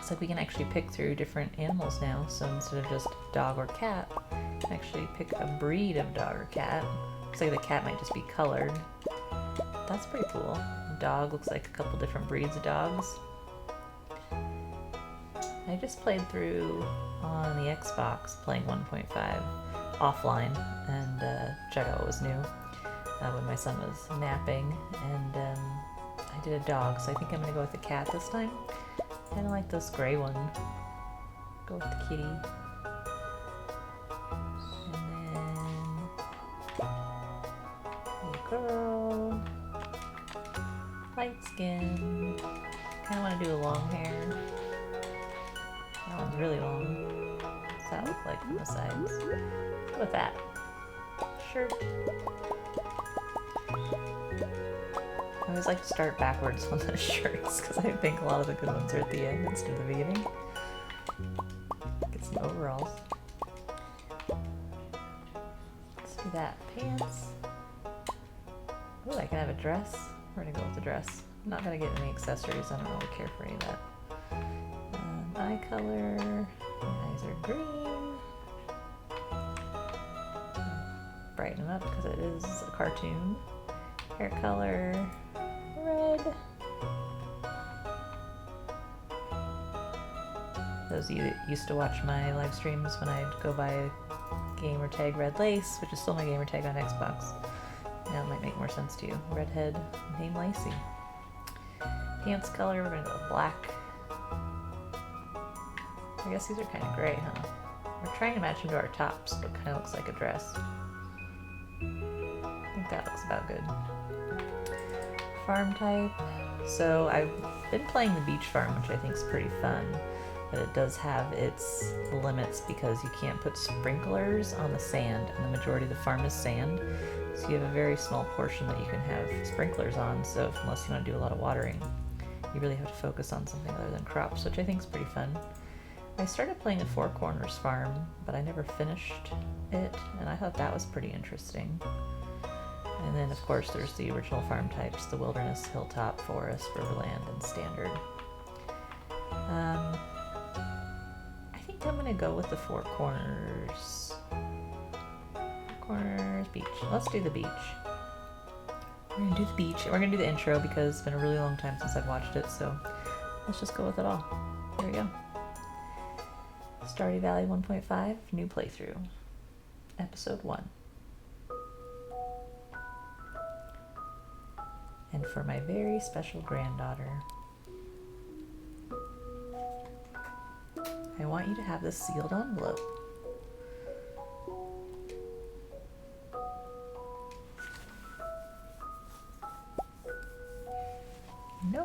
looks like we can actually pick through different animals now. So instead of just dog or cat, you can actually pick a breed of dog or cat. Looks like the cat might just be colored. That's pretty cool. The dog looks like a couple different breeds of dogs. I just played through on the Xbox, playing 1.5 offline, and check out what was new when my son was napping, and I did a dog, so I think I'm gonna go with the cat this time. Kind of like this gray one. Go with the kitty. And then little girl, light skin. Kind of want to do a long hair. That one's really long. What's that look like from the sides? Go with that. Shirt. I always like to start backwards on the shirts because I think a lot of the good ones are at the end instead of the beginning. Get some overalls. Let's do that. Pants. Oh, I can have a dress. We're gonna go with the dress. I'm not gonna get any accessories. I don't really care for any of that. Eye color. My eyes are green. Brighten them up because it is a cartoon. Hair color. Red. Those of you that used to watch my live streams when I'd go buy gamertag red lace, which is still my gamertag on Xbox. Now it might make more sense to you. Redhead, name Lacey. Pants color, we're gonna go with black. I guess these are kind of gray, huh? We're trying to match them to our tops, but kind of looks like a dress. I think that looks about good. Farm type. So I've been playing the beach farm, which I think is pretty fun, but it does have its limits because you can't put sprinklers on the sand, and the majority of the farm is sand. So you have a very small portion that you can have sprinklers on, so unless you want to do a lot of watering, you really have to focus on something other than crops, which I think is pretty fun. I started playing the Four Corners farm, but I never finished it, and I thought that was pretty interesting. And then, of course, there's the original farm types, the wilderness, hilltop, forest, riverland, and standard. I think I'm going to go with the Four Corners. Beach. Let's do the beach. We're going to do the beach. We're going to do the intro because it's been a really long time since I've watched it, so let's just go with it all. There we go. Stardew Valley 1.5, new playthrough. Episode 1. And for my very special granddaughter, I want you to have this sealed envelope.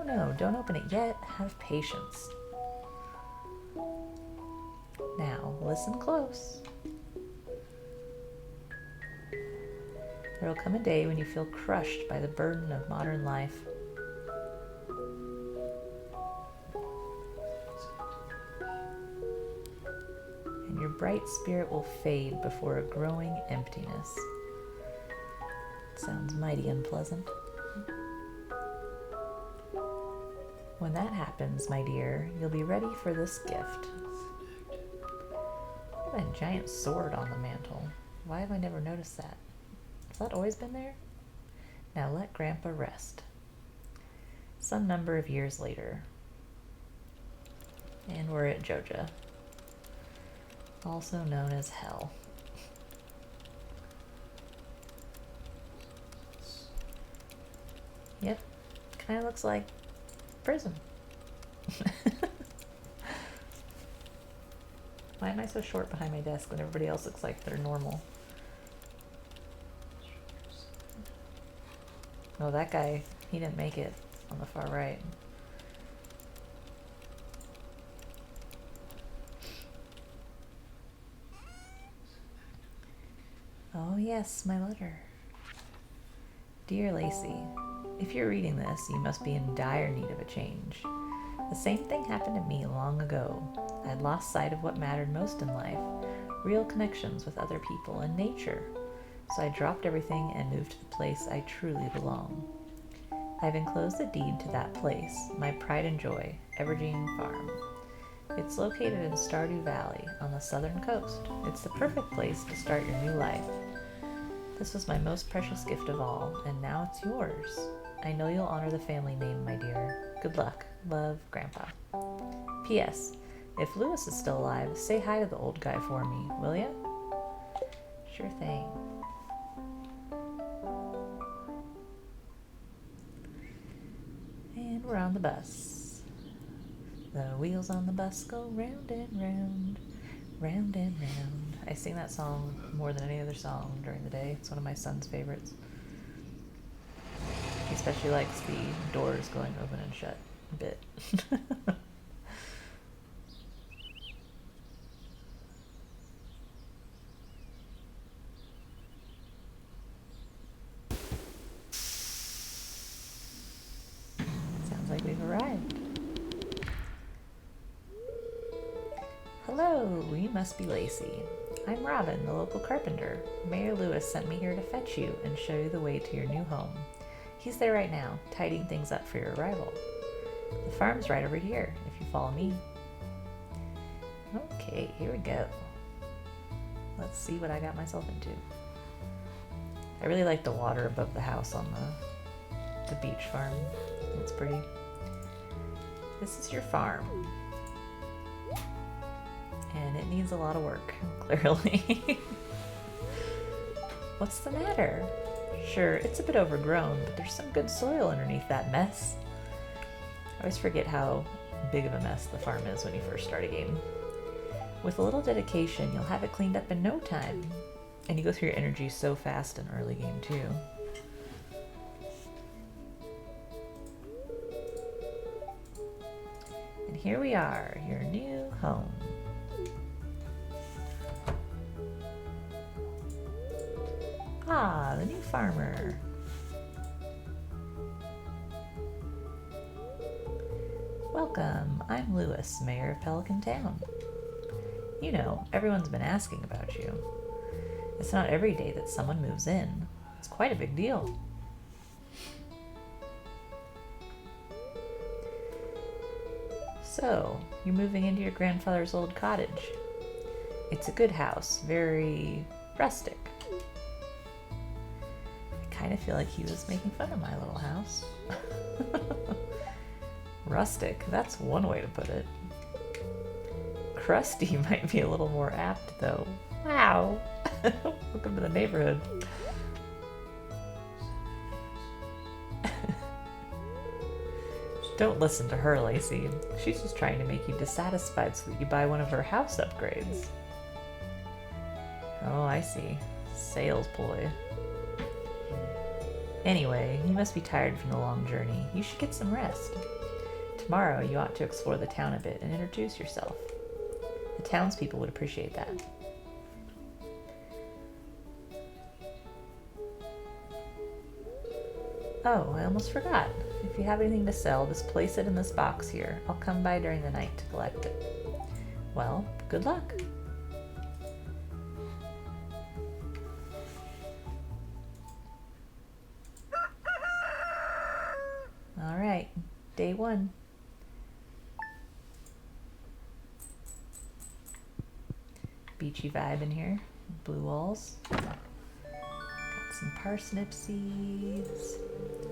No, don't open it yet. Have patience. Now, listen close. There will come a day when you feel crushed by the burden of modern life. And your bright spirit will fade before a growing emptiness. It sounds mighty unpleasant. When that happens, my dear, you'll be ready for this gift. Look at that giant sword on the mantle. Why have I never noticed that? Has that always been there? Now let Grandpa rest. Some number of years later. And we're at Joja, also known as Hell. Yep, kind of looks like prison. Why am I so short behind my desk when everybody else looks like they're normal? Oh, that guy, he didn't make it on the far right. Oh yes, my letter. Dear Lacey, if you're reading this, you must be in dire need of a change. The same thing happened to me long ago. I'd lost sight of what mattered most in life, real connections with other people and nature. So I dropped everything and moved to the place I truly belong. I've enclosed a deed to that place, my pride and joy, Evergreen Farm. It's located in Stardew Valley on the southern coast. It's the perfect place to start your new life. This was my most precious gift of all, and now it's yours. I know you'll honor the family name, my dear. Good luck. Love, Grandpa. P.S. If Lewis is still alive, say hi to the old guy for me, will ya? Sure thing. And we're on the bus. The wheels on the bus go round and round, round and round. I sing that song more than any other song during the day. It's one of my son's favorites. He especially likes the doors going open and shut bit. Sounds like we've arrived. Hello, you must be Lacey. I'm Robin, the local carpenter. Mayor Lewis sent me here to fetch you and show you the way to your new home. He's there right now, tidying things up for your arrival. The farm's right over here, if you follow me. Okay, here we go. Let's see what I got myself into. I really like the water above the house on the beach farm. It's pretty. This is your farm. And it needs a lot of work, clearly. What's the matter? Sure, it's a bit overgrown, but there's some good soil underneath that mess. I always forget how big of a mess the farm is when you first start a game. With a little dedication, you'll have it cleaned up in no time. And you go through your energy so fast in early game too. And here we are, your new home. Ah, the new farmer. Welcome, I'm Lewis, Mayor of Pelican Town. You know, everyone's been asking about you. It's not every day that someone moves in. It's quite a big deal. So, you're moving into your grandfather's old cottage. It's a good house, very rustic. I kind of feel like he was making fun of my little house. Rustic, that's one way to put it. Crusty might be a little more apt, though. Wow! Welcome to the neighborhood. Don't listen to her, Lacey. She's just trying to make you dissatisfied so that you buy one of her house upgrades. Oh, I see. Sales ploy. Anyway, you must be tired from the long journey. You should get some rest. Tomorrow, you ought to explore the town a bit and introduce yourself. The townspeople would appreciate that. Oh, I almost forgot. If you have anything to sell, just place it in this box here. I'll come by during the night to collect it. Well, good luck. All right, day one. Beachy vibe in here. Blue walls. Got some parsnip seeds.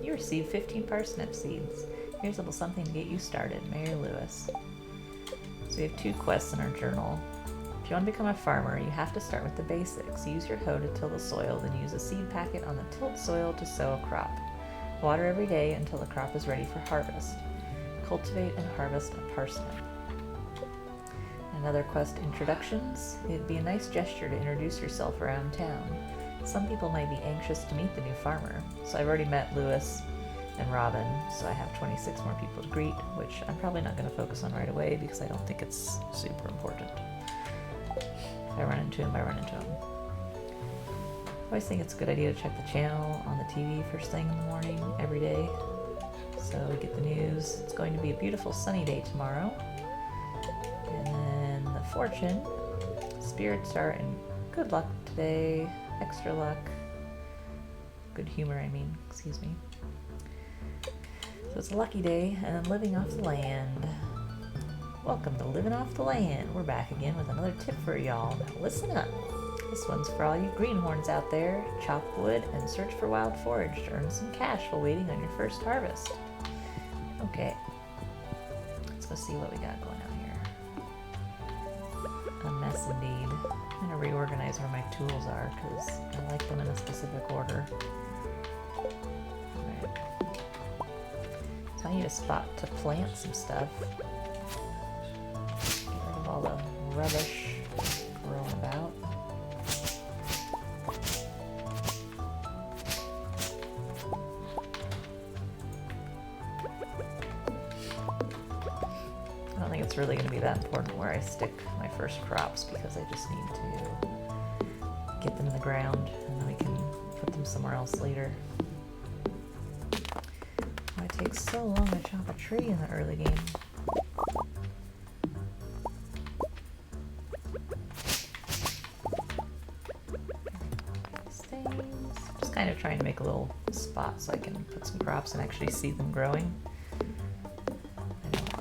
You received 15 parsnip seeds. Here's a little something to get you started, Mayor Lewis. So we have 2 quests in our journal. If you want to become a farmer, you have to start with the basics. Use your hoe to till the soil, then use a seed packet on the tilled soil to sow a crop. Water every day until the crop is ready for harvest. Cultivate and harvest a parsnip. Another quest, introductions. It'd be a nice gesture to introduce yourself around town. Some people might be anxious to meet the new farmer, so I've already met Lewis and Robin, so I have 26 more people to greet, which I'm probably not going to focus on right away because I don't think it's super important. If I run into him, I run into him. I always think it's a good idea to check the channel on the TV first thing in the morning, every day, so we get the news. It's going to be a beautiful sunny day tomorrow. And then the fortune, spirits are in good luck today, extra luck, good humor I mean, excuse me. So it's a lucky day, and then living off the land. Welcome to Living Off the Land. We're back again with another tip for y'all. Now listen up. This one's for all you greenhorns out there. Chop wood and search for wild forage to earn some cash while waiting on your first harvest. Okay. Let's go see what we got going on here. A mess indeed. I'm going to reorganize where my tools are because I like them in a specific order. Alright. So I need a spot to plant some stuff. Get rid of all the rubbish rolling about. I don't think it's really going to be that important where I stick my first crops because I just need to get them in the ground and then we can put them somewhere else later. Why it takes so long to chop a tree in the early game. These things. Just kind of trying to make a little spot so I can put some crops and actually see them growing.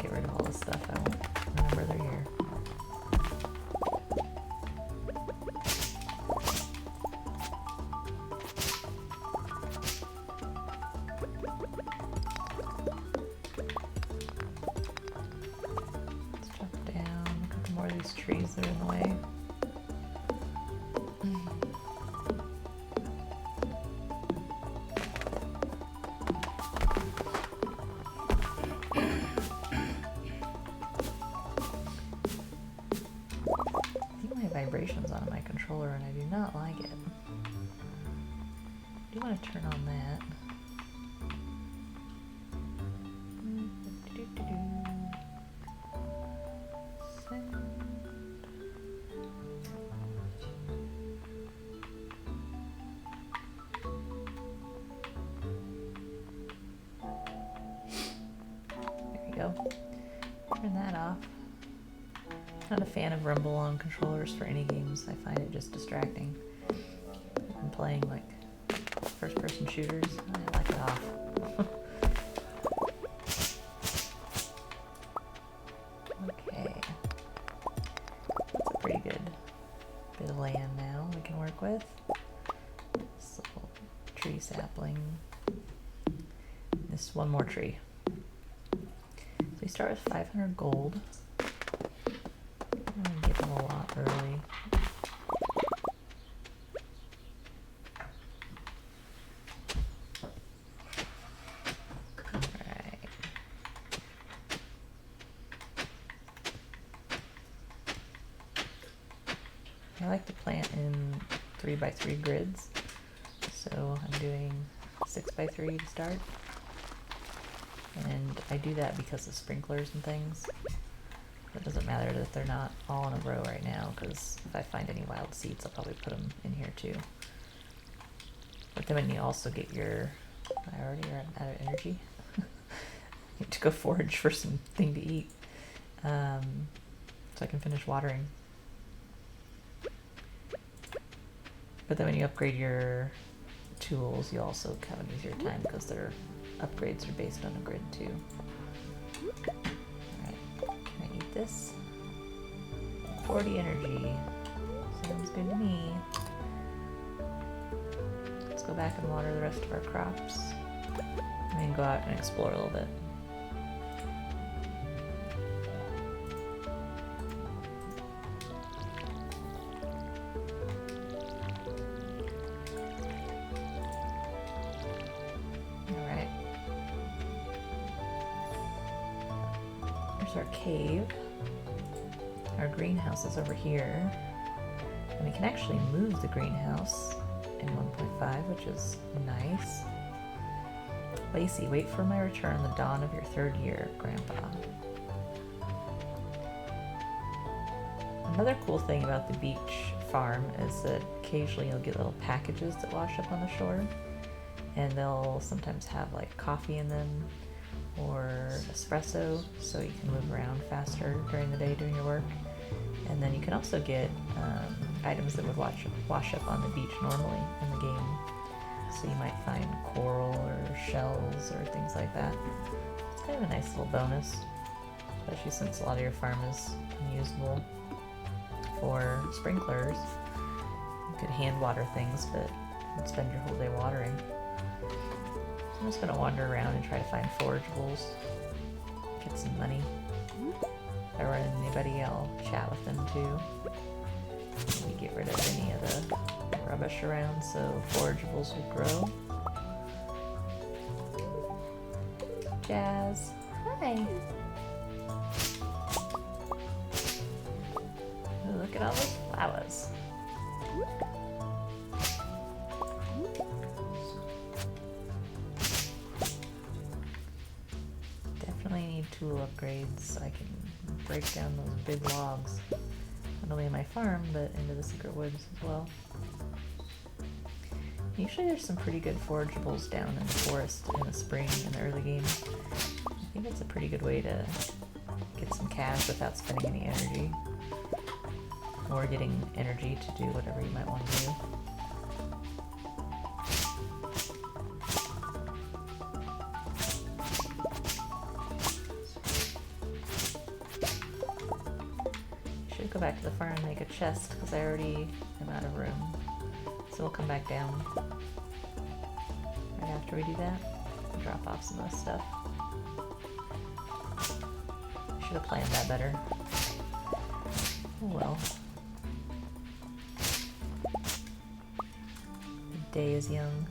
Get rid of all this stuff. I won't remember they're here. Let's jump down. Look at more of these trees that are in the way. Vibrations on my controller and I do not like it. I do want to turn on that. There we go. Turn that off. Not a fan of rumble on controllers for any games. I find it just distracting. I'm playing like first-person shooters. I like it off. Okay, that's a pretty good bit of land now we can work with. This little tree sapling. This one more tree. So we start with 500 gold. I'm gonna give them a lot early. Alright. I like to plant in 3x3 grids, so I'm doing 6x3 to start. And I do that because of sprinklers and things. It doesn't matter that they're not all in a row right now, because if I find any wild seeds, I'll probably put them in here too. But then when you also get your... I already ran out of energy. Need to go forage for something to eat. So I can finish watering. But then when you upgrade your tools, you also have an easier time because their upgrades are based on a grid too. This 40 energy sounds good to me. Let's go back and water the rest of our crops and then go out and explore a little bit. Alright. There's our cave. Our greenhouse is over here, and we can actually move the greenhouse in 1.5, which is nice. Lacey, wait for my return on the dawn of your 3rd year, Grandpa. Another cool thing about the beach farm is that occasionally you'll get little packages that wash up on the shore, and they'll sometimes have like coffee in them or espresso, so you can move around faster during the day doing your work. And then you can also get items that would wash up on the beach normally in the game. So you might find coral or shells or things like that. It's kind of a nice little bonus. especially since a lot of your farm is unusable for sprinklers. You could hand water things, but you'd spend your whole day watering. So I'm just gonna wander around and try to find forageables, get some money. If I run into anybody, I'll chat with them too. Maybe get rid of any of the rubbish around so forageables will grow. Jazz. Hi. Ooh, look at all those flowers. Definitely need tool upgrades so I can break down those big logs. Not only in my farm, but into the secret woods as well. Usually there's some pretty good forageables down in the forest in the spring in the early game. I think it's a pretty good way to get some cash without spending any energy. Or getting energy to do whatever you might want to do. Should go back to the farm and make a chest because I already am out of room. So we'll come back down right after we do that and drop off some of this stuff. Should have planned that better. Oh well. The day is young.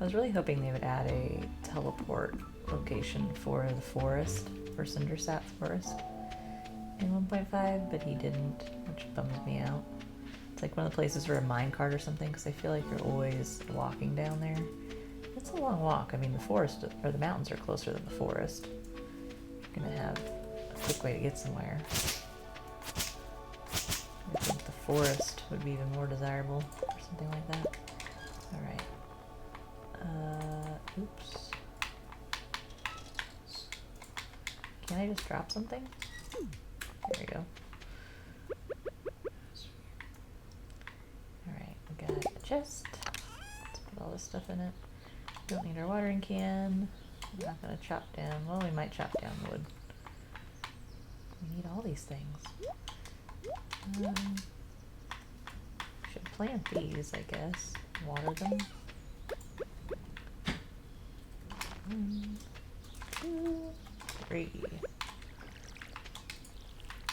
I was really hoping they would add a teleport location for the forest, for Cindersat Forest in 1.5, but he didn't, which bums me out. It's like one of the places for a minecart or something, because I feel like you're always walking down there. It's a long walk. I mean, the forest, or the mountains are closer than the forest. You're gonna have a quick way to get somewhere. I think the forest would be even more desirable, or something like that. Alright. Oops. Can I just drop something? There we go. Alright, we got a chest. Let's put all this stuff in it. Don't need our watering can. I'm not gonna chop down. Well, we might chop down wood. We need all these things. Should plant these, I guess. Water them. 1, 2, 3.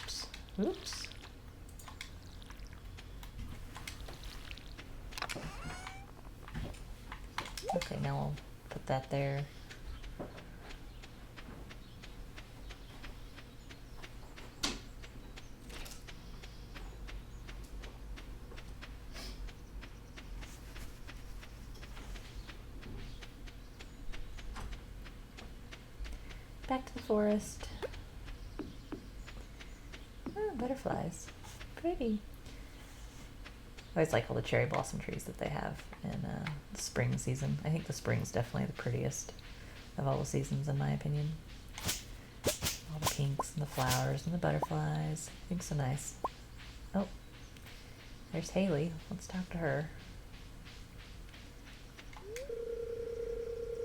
Oops. Oops. Okay, now we'll put that there. Back to the forest. Oh, butterflies. Pretty. I always like all the cherry blossom trees that they have in the spring season. I think the spring's definitely the prettiest of all the seasons in my opinion. All the pinks and the flowers and the butterflies. I think so nice. Oh, there's Haley. Let's talk to her.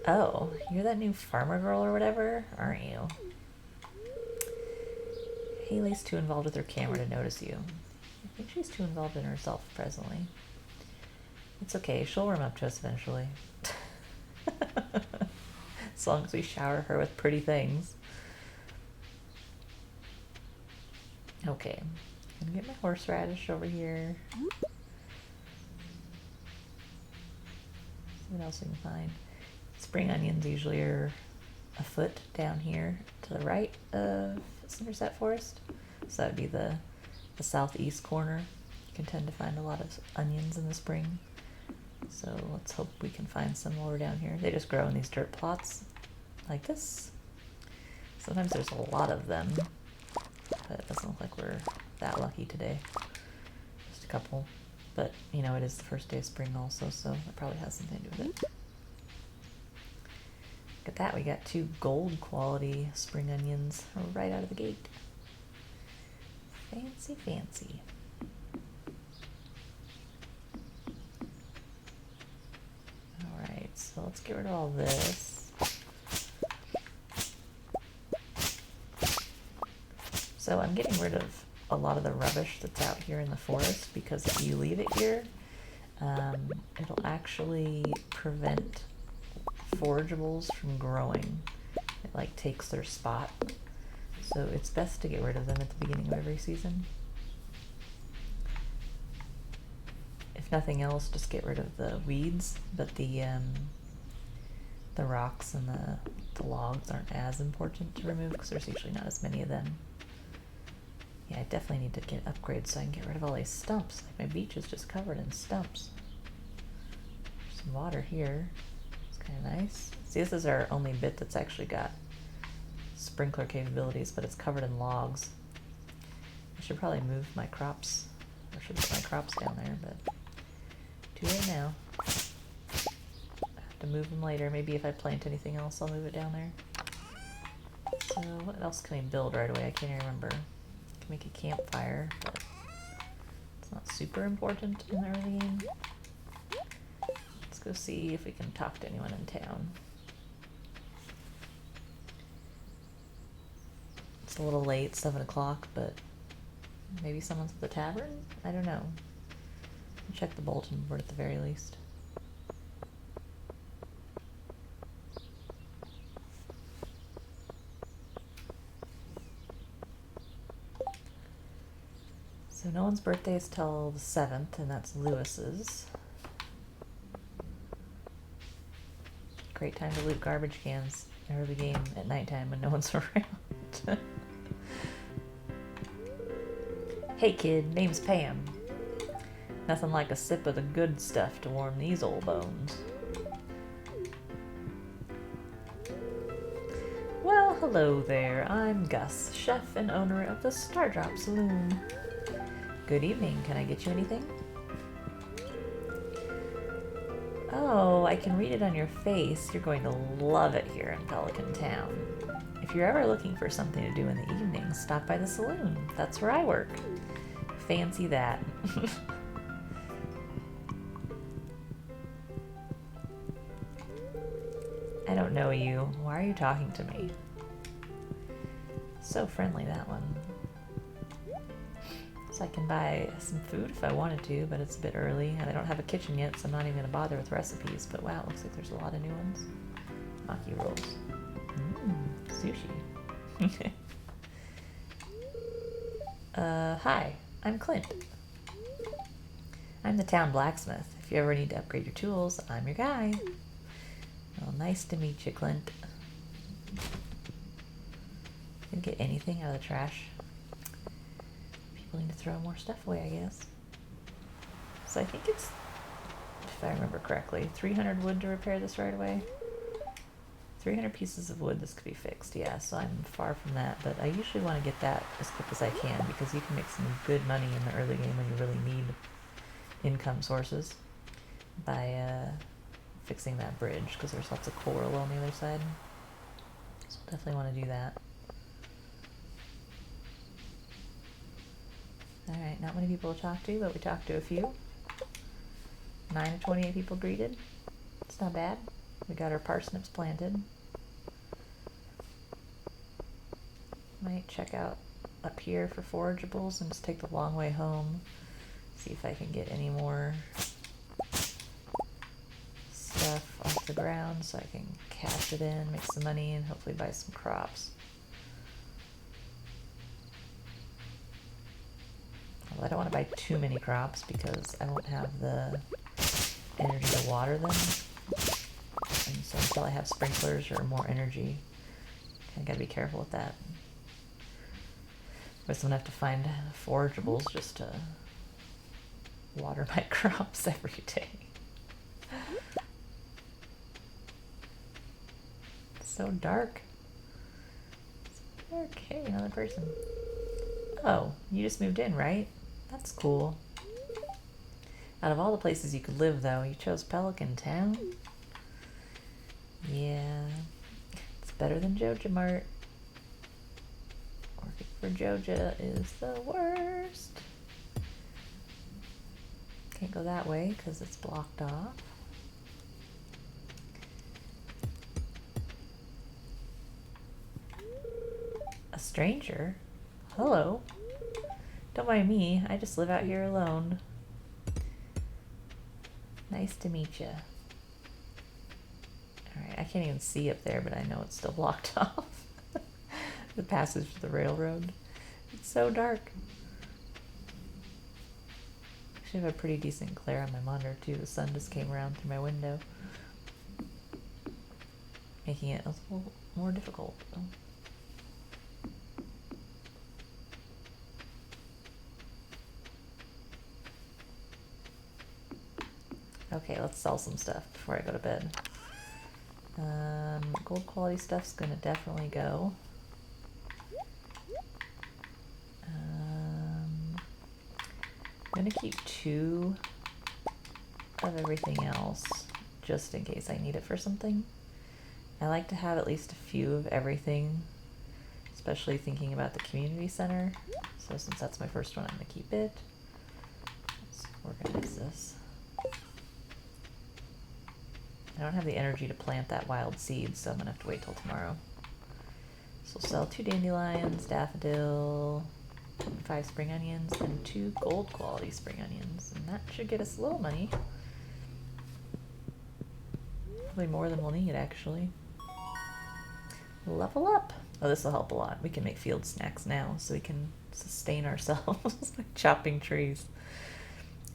Oh, you're that new farmer girl or whatever, aren't you? Haley's too involved with her camera to notice you. I think she's too involved in herself presently. It's okay, she'll warm up to us eventually. As long as we shower her with pretty things. Okay, I'm gonna get my horseradish over here. See what else we can find. Spring onions usually are a foot down here to the right of Cindersat Forest. So that would be the southeast corner. You can tend to find a lot of onions in the spring. So let's hope we can find some while we're down here. They just grow in these dirt plots like this. Sometimes there's a lot of them, but it doesn't look like we're that lucky today. Just a couple. But, you know, it is the first day of spring also, so that probably has something to do with it. Look at that, we got 2 gold quality spring onions right out of the gate. Fancy, fancy. Alright, so let's get rid of all this. So I'm getting rid of a lot of the rubbish that's out here in the forest, because if you leave it here, it'll actually prevent forageables from growing. It like takes their spot. So it's best to get rid of them at the beginning of every season. If nothing else, just get rid of the weeds, but the rocks and the logs aren't as important to remove because there's usually not as many of them. Yeah, I definitely need to get upgrades so I can get rid of all these stumps. Like my beach is just covered in stumps. There's some water here. It's kind of nice. See, this is our only bit that's actually got sprinkler capabilities, but it's covered in logs. I should probably move my crops, or should put my crops down there, but too late now. I have to move them later. Maybe if I plant anything else, I'll move it down there. So what else can we build right away? I can't even remember. I can make a campfire, but it's not super important in the early game. Let's go see if we can talk to anyone in town. It's a little late, 7 o'clock, but maybe someone's at the tavern? I don't know. I'll check the bulletin board at the very least. So no one's birthday is till the 7th, and that's Lewis's. Great time to loot garbage cans early game at nighttime when no one's around. Hey kid, name's Pam. Nothing like a sip of the good stuff to warm these old bones. Well, hello there. I'm Gus, chef and owner of the Stardew Saloon. Good evening. Can I get you anything? Oh, I can read it on your face. You're going to love it here in Pelican Town. If you're ever looking for something to do in the evening, stop by the saloon. That's where I work. Fancy that. I don't know you. Why are you talking to me? So friendly, that one. So I can buy some food if I wanted to, but it's a bit early, and I don't have a kitchen yet, so I'm not even going to bother with recipes. But wow, it looks like there's a lot of new ones. Maki rolls. Sushi. Hi, I'm Clint. I'm the town blacksmith. If you ever need to upgrade your tools, I'm your guy. Well, nice to meet you, Clint. Didn't get anything out of the trash. People need to throw more stuff away, I guess. So I think it's, if I remember correctly, 300 wood to repair this right away. 300 pieces of wood, this could be fixed, yeah, so I'm far from that, but I usually want to get that as quick as I can because you can make some good money in the early game when you really need income sources by fixing that bridge, because there's lots of coral on the other side. So definitely want to do that. Alright, not many people to talk to, but we talked to a few. 9 of 28 people greeted. It's not bad. We got our parsnips planted. Might check out up here for forageables and just take the long way home. See if I can get any more stuff off the ground so I can cash it in, make some money, and hopefully buy some crops. Well, I don't want to buy too many crops because I won't have the energy to water them. And so until I have sprinklers or more energy, I gotta be careful with that. Otherwise I'm gonna have to find forageables just to water my crops every day. It's so dark. Okay, another person. Oh, you just moved in, right? That's cool. Out of all the places you could live, though, you chose Pelican Town? Yeah, it's better than Joja Mart. Orchid for Joja is the worst. Can't go that way because it's blocked off. A stranger? Hello. Don't mind me, I just live out here alone. Nice to meet you. Alright, I can't even see up there, but I know it's still blocked off. The passage to the railroad. It's so dark. Actually, I have a pretty decent glare on my monitor too. The sun just came around through my window, making it a little more difficult. Okay, let's sell some stuff before I go to bed. Gold quality stuff's gonna definitely go. I'm gonna keep 2 of everything else just in case I need it for something. I like to have at least a few of everything, especially thinking about the community center. So since that's my first one, I'm gonna keep it. Let's organize this. I don't have the energy to plant that wild seed, so I'm gonna have to wait till tomorrow. So we'll sell 2 dandelions, daffodil, 5 spring onions, and 2 gold quality spring onions. And that should get us a little money. Probably more than we'll need, actually. Level up! Oh, this will help a lot. We can make field snacks now, so we can sustain ourselves by chopping trees.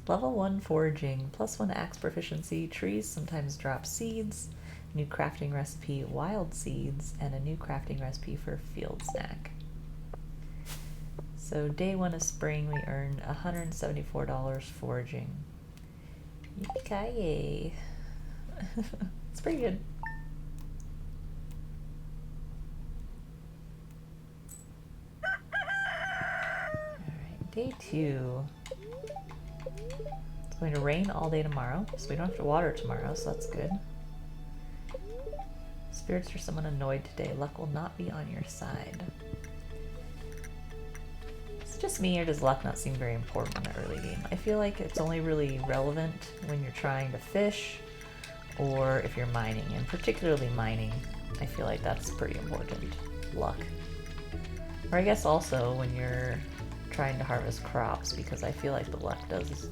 Level 1 foraging, +1 axe proficiency, trees sometimes drop seeds, new crafting recipe, wild seeds, and a new crafting recipe for field snack. So day 1 of spring, we earned $174 foraging. Yippee-ki-yay. It's pretty good. Alright, day 2. It's going to rain all day tomorrow, so we don't have to water tomorrow, so that's good. Spirits are someone annoyed today. Luck will not be on your side. It's just me, or does luck not seem very important in the early game? I feel like it's only really relevant when you're trying to fish or if you're mining, and particularly mining. I feel like that's pretty important. Luck. Or I guess also when you're trying to harvest crops, because I feel like the luck does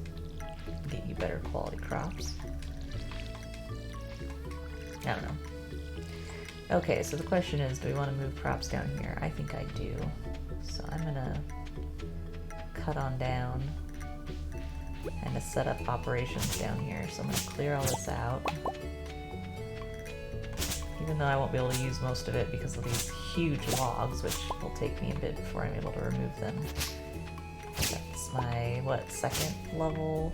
get you better quality crops. I don't know. Okay, so the question is, do we want to move crops down here? I think I do. So I'm gonna cut on down and to set up operations down here. So I'm gonna clear all this out. Even though I won't be able to use most of it because of these huge logs, which will take me a bit before I'm able to remove them. That's my, what, 2nd level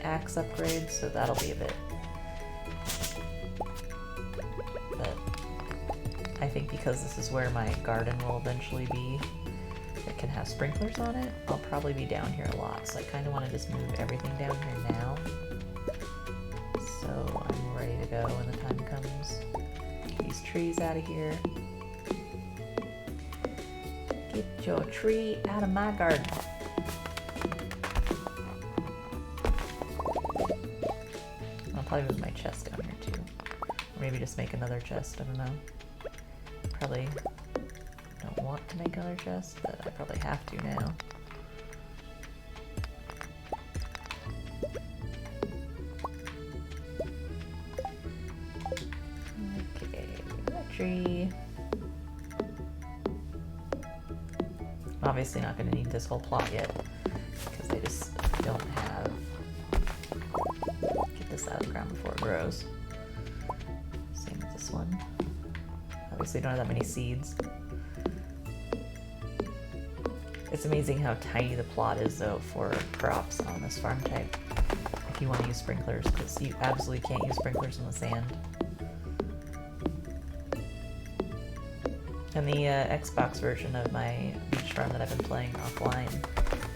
axe upgrade, so that'll be a bit. But I think because this is where my garden will eventually be, it can have sprinklers on it, I'll probably be down here a lot, so I kind of want to just move everything down here now. So I'm ready to go when the time comes. Get these trees out of here. Get your tree out of my garden. I'll probably move my chest down here too. Or maybe just make another chest, I don't know. Probably don't want to make another chest, but I probably have to now. Okay, that tree. Obviously not going to need this whole plot yet, because I just don't have... Get this out of the ground before it grows. Same with this one. Obviously don't have that many seeds. It's amazing how tiny the plot is though for crops on this farm type. If you want to use sprinklers, because you absolutely can't use sprinklers in the sand. And the Xbox version of my beach farm that I've been playing offline,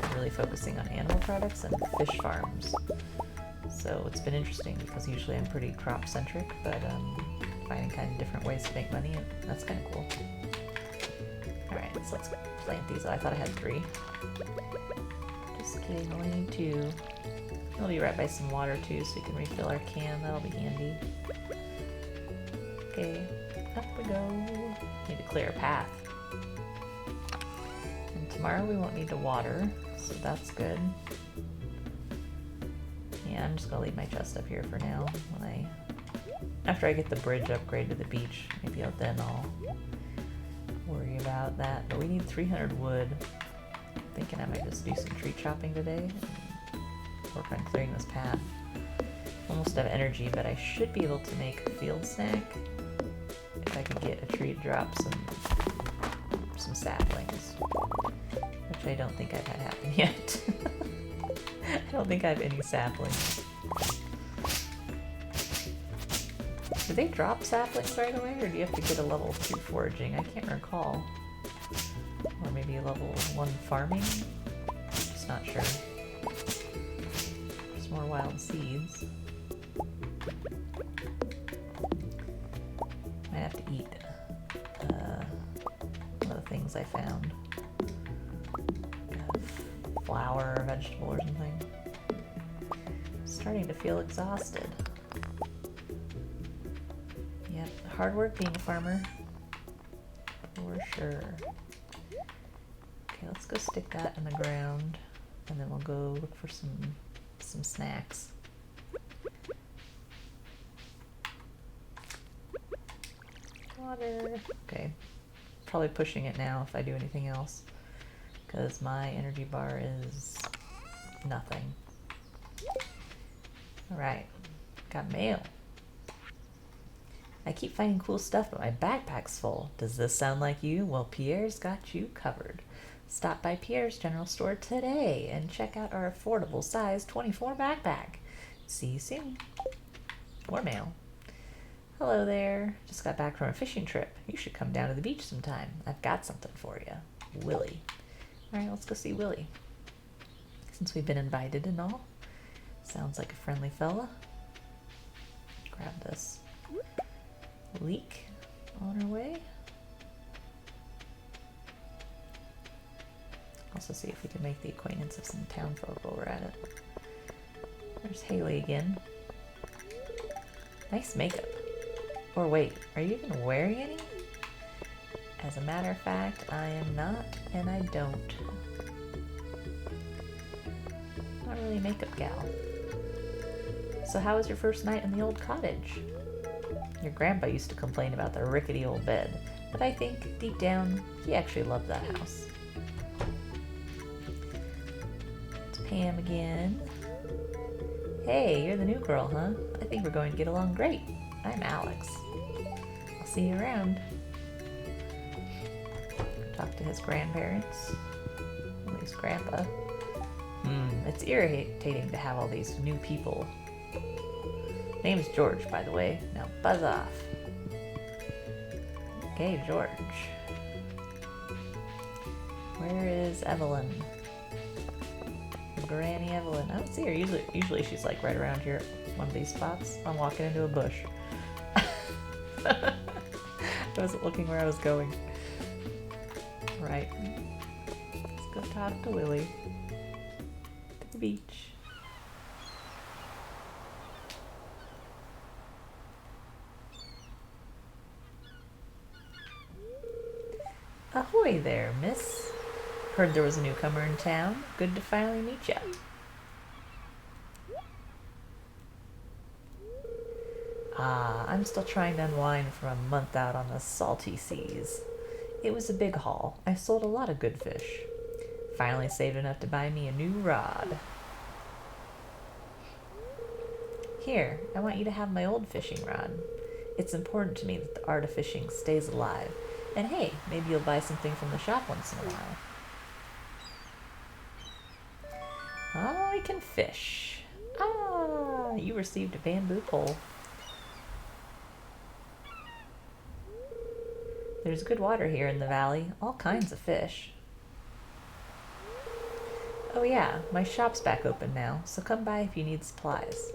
I'm really focusing on animal products and fish farms. So it's been interesting because usually I'm pretty crop centric, but finding kind of different ways to make money, and that's kind of cool. Alright, so let's plant these. I thought I had 3. Just kidding, only need 2. We'll be right by some water too, so we can refill our can. That'll be handy. Okay, up we go. Need to clear a path. And tomorrow we won't need to water, so that's good. Yeah, I'm just gonna leave my chest up here for now. After I get the bridge upgrade to the beach, maybe then I'll worry about that. But we need 300 wood. Thinking I might just do some tree chopping today and work on clearing this path. Almost have energy, but I should be able to make a field snack if I can get a tree to drop some saplings, which I don't think I've had happen yet. I don't think I have any saplings. Do they drop saplings right away, or do you have to get a level 2 foraging? I can't recall. Or maybe a level 1 farming? Just not sure. There's more wild seeds. Might have to eat one of the things I found. Flower or vegetable or something. Starting to feel exhausted. Yep, hard work being a farmer. For sure. Okay, let's go stick that in the ground, and then we'll go look for some snacks. Water. Okay, probably pushing it now if I do anything else, because my energy bar is nothing. Alright, got mail. I keep finding cool stuff, but my backpack's full. Does this sound like you? Well, Pierre's got you covered. Stop by Pierre's General Store today and check out our affordable size 24 backpack. See you soon. More mail. Hello there. Just got back from a fishing trip. You should come down to the beach sometime. I've got something for you. Willie. Alright, let's go see Willie. Since we've been invited and all. Sounds like a friendly fella. Grab this leek on our way. Also see if we can make the acquaintance of some town folk while we're at it. There's Haley again. Nice makeup. Or wait, are you even wearing any? As a matter of fact, I am not, and I don't. Not really a makeup gal. So how was your first night in the old cottage? Your grandpa used to complain about the rickety old bed, but I think, deep down, he actually loved that house. It's Pam again. Hey, you're the new girl, huh? I think we're going to get along great. I'm Alex. I'll see you around. Talk to his grandparents. At least grandpa. It's irritating to have all these new people. Name's George, by the way. Now buzz off. Okay, George. Where is Evelyn? Granny Evelyn. I don't see her. Usually she's like right around here, one of these spots. I'm walking into a bush. I wasn't looking where I was going. Right. Let's go talk to Willie. To the beach. Ahoy there, miss. Heard there was a newcomer in town. Good to finally meet ya. Ah, I'm still trying to unwind from a month out on the salty seas. It was a big haul. I sold a lot of good fish. Finally saved enough to buy me a new rod. Here, I want you to have my old fishing rod. It's important to me that the art of fishing stays alive. And hey, maybe you'll buy something from the shop once in a while. Oh, I can fish. Ah, you received a bamboo pole. There's good water here in the valley, all kinds of fish. Oh yeah, my shop's back open now, so come by if you need supplies.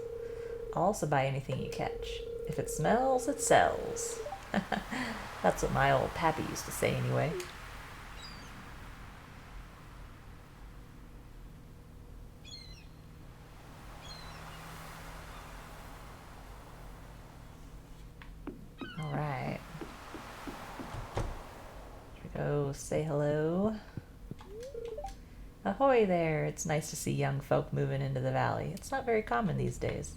I'll also buy anything you catch. If it smells, it sells. That's what my old pappy used to say anyway. go say hello. Ahoy there! It's nice to see young folk moving into the valley. It's not very common these days.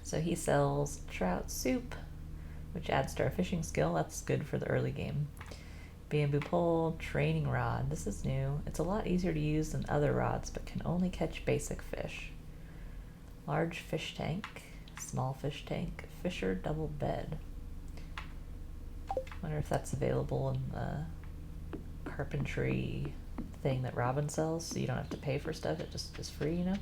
So he sells trout soup, which adds to our fishing skill. That's good for the early game. Bamboo pole, training rod. This is new. It's a lot easier to use than other rods, but can only catch basic fish. Large fish tank, small fish tank, fisher double bed. Wonder if that's available in the carpentry thing that Robin sells, so you don't have to pay for stuff. It just is free, you know?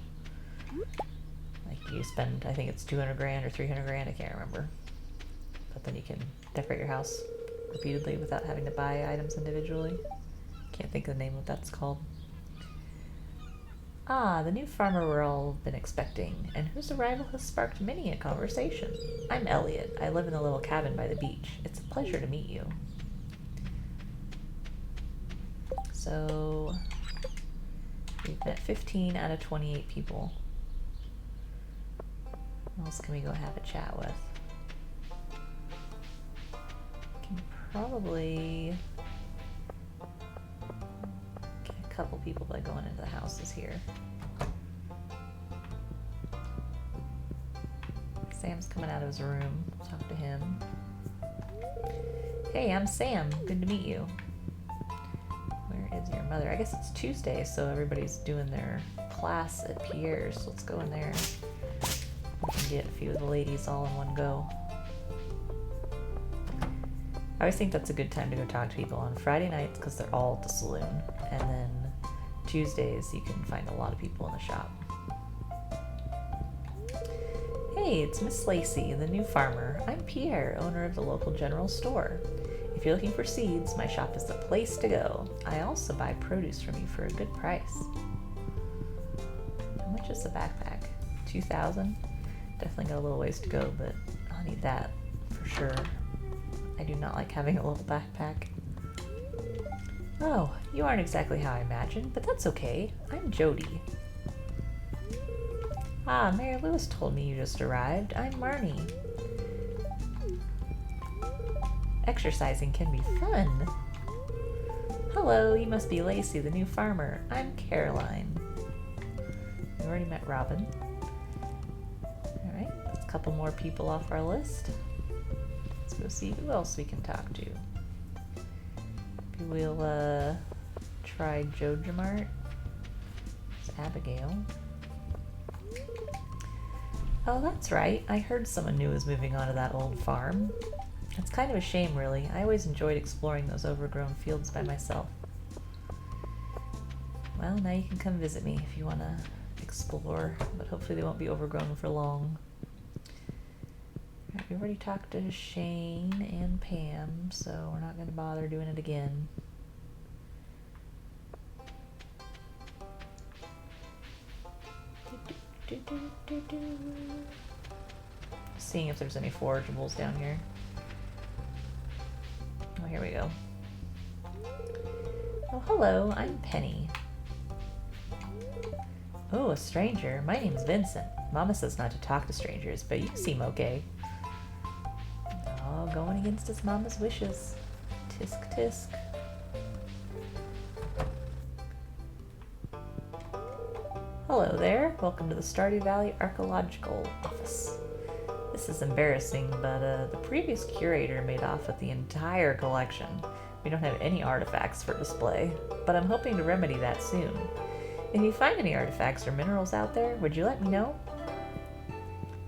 Like you spend, I think it's 200 grand or 300 grand, I can't remember. But then you can decorate your house repeatedly without having to buy items individually. Can't think of the name of what that's called. Ah, the new farmer we're all been expecting, and whose arrival has sparked many a conversation. I'm Elliot. I live in a little cabin by the beach. It's a pleasure to meet you. So, we've met 15 out of 28 people. Who else can we go have a chat with? Can probably get a couple people by going into the houses here. Sam's coming out of his room. Talk to him. Hey, I'm Sam. Good to meet you. Where is your mother? I guess it's Tuesday, so everybody's doing their class at Pierre's. So let's go in there. We can get a few of the ladies all in one go. I always think that's a good time to go talk to people on Friday nights because they're all at the saloon. And then Tuesdays you can find a lot of people in the shop. Hey, it's Miss Lacey, the new farmer. I'm Pierre, owner of the local general store. If you're looking for seeds, my shop is the place to go. I also buy produce from you for a good price. How much is the backpack? 2,000? Definitely got a little ways to go, but I'll need that for sure. I do not like having a little backpack. Oh, you aren't exactly how I imagined, but that's okay. I'm Jody. Ah, Mary Lewis told me you just arrived. I'm Marnie. Exercising can be fun. Hello, you must be Lacey, the new farmer. I'm Caroline. We already met Robin. Alright, that's a couple more people off our list. Let's go see who else we can talk to. Maybe we'll try Joe Jamart. It's Abigail. Oh, that's right. I heard someone new was moving on to that old farm. It's kind of a shame, really. I always enjoyed exploring those overgrown fields by myself. Well, now you can come visit me if you want to explore, but hopefully they won't be overgrown for long. Right, we already talked to Shane and Pam, so we're not going to bother doing it again. Seeing if there's any forageables down here. Oh, here we go. Oh, hello, I'm Penny. Oh, a stranger. My name's Vincent. Mama says not to talk to strangers, but you seem okay. Oh, going against his mama's wishes. Tisk tisk. Hello there. Welcome to the Stardew Valley Archaeological Office. This is embarrassing, but the previous curator made off with the entire collection. We don't have any artifacts for display, but I'm hoping to remedy that soon. If you find any artifacts or minerals out there, would you let me know?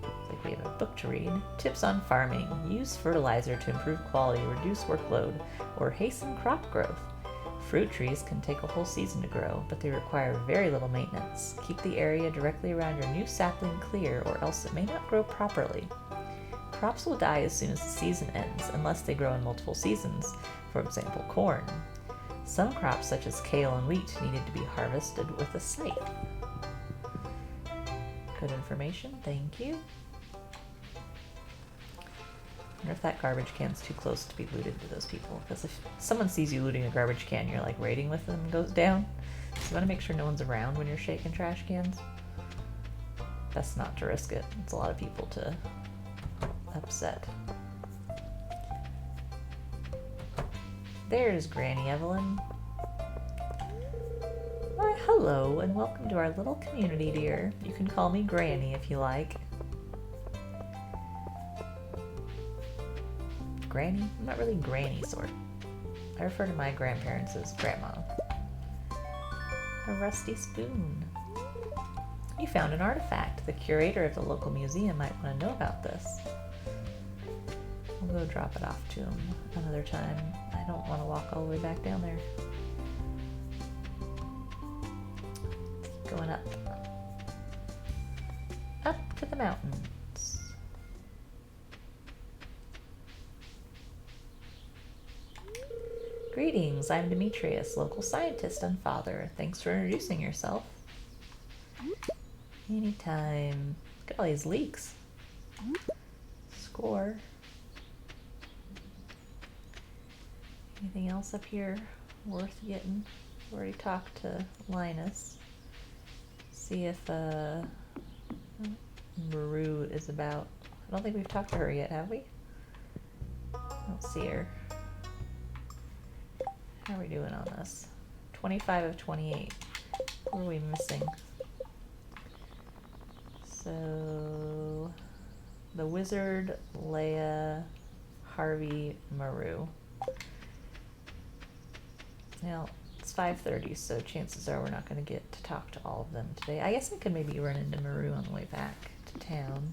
Looks like we have a book to read. Tips on farming. Use fertilizer to improve quality, reduce workload, or hasten crop growth. Fruit trees can take a whole season to grow, but they require very little maintenance. Keep the area directly around your new sapling clear, or else it may not grow properly. Crops will die as soon as the season ends, unless they grow in multiple seasons, for example, corn. Some crops, such as kale and wheat, needed to be harvested with a scythe. Good information, thank you. I wonder if that garbage can's too close to be looted to those people, because if someone sees you looting a garbage can, you're like raiding with them and goes down. So you want to make sure no one's around when you're shaking trash cans. Best not to risk it. It's a lot of people to There's Granny Evelyn. Why, hello, and welcome to our little community, dear. You can call me Granny if you like. Granny? I'm not really Granny sort. I refer to my grandparents as Grandma. A rusty spoon. You found an artifact. The curator of the local museum might want to know about this. We'll go drop it off to him another time. I don't want to walk all the way back down there. Keep going up. Up to the mountains. Greetings, I'm Demetrius, local scientist and father. Thanks for introducing yourself. Anytime. Look at all these leaks. Score. Anything else up here worth getting? We already talked to Linus. See if Maru is about. I don't think we've talked to her yet, have we? I don't see her. How are we doing on this? 25 of 28. What are we missing? So, the wizard, Leia, Harvey, Maru. Now, it's 5:30, so chances are we're not going to get to talk to all of them today. I guess I could maybe run into Maru on the way back to town.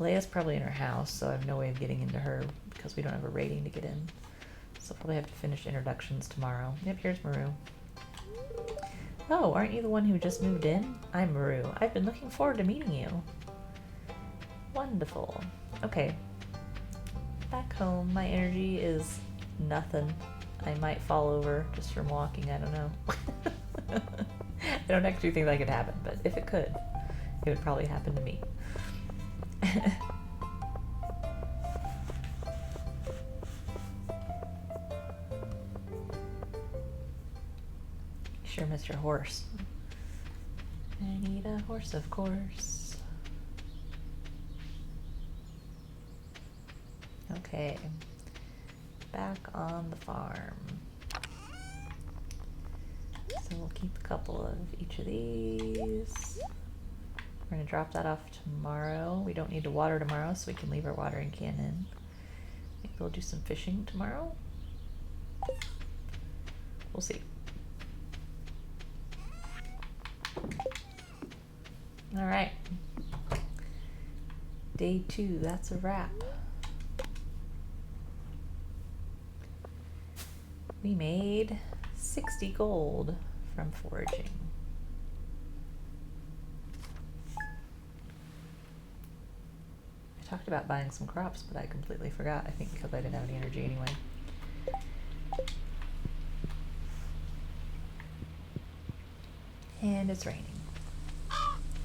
Leia's probably in her house, so I have no way of getting into her because we don't have a rating to get in. So I'll probably have to finish introductions tomorrow. Yep, here's Maru. Oh, aren't you the one who just moved in? I'm Maru. I've been looking forward to meeting you. Wonderful. Okay. Back home, my energy is nothing. I might fall over just from walking, I don't know. I don't actually think that could happen, but if it could, it would probably happen to me. Sure, Mr. Horse. I need a horse, of course. Okay. Back on the farm. So we'll keep a couple of each of these. We're going to drop that off tomorrow. We don't need to water tomorrow, so we can leave our watering can in. Maybe we'll do some fishing tomorrow. We'll see. All right. Day 2, that's a wrap. We made 60 gold from foraging. I talked about buying some crops, but I completely forgot, I think because I didn't have any energy anyway. And it's raining.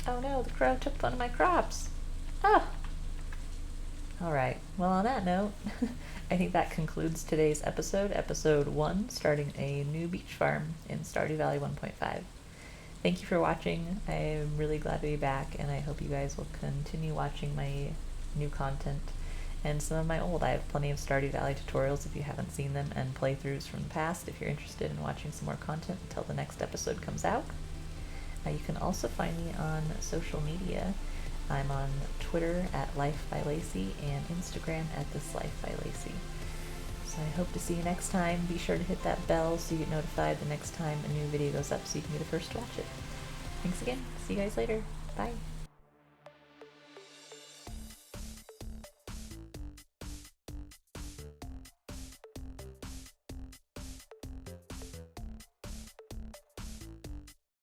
Oh no, the crow took one of my crops. Oh! Alright, well on that note, I think that concludes today's episode, episode 1, starting a new beach farm in Stardew Valley 1.5. Thank you for watching. I'm really glad to be back, and I hope you guys will continue watching my new content and some of my old. I have plenty of Stardew Valley tutorials if you haven't seen them, and playthroughs from the past if you're interested in watching some more content until the next episode comes out. You can also find me on social media. I'm on Twitter at Life by Lacey and Instagram at This Life by Lacey. So I hope to see you next time. Be sure to hit that bell so you get notified the next time a new video goes up so you can be the first to watch it. Thanks again. See you guys later. Bye.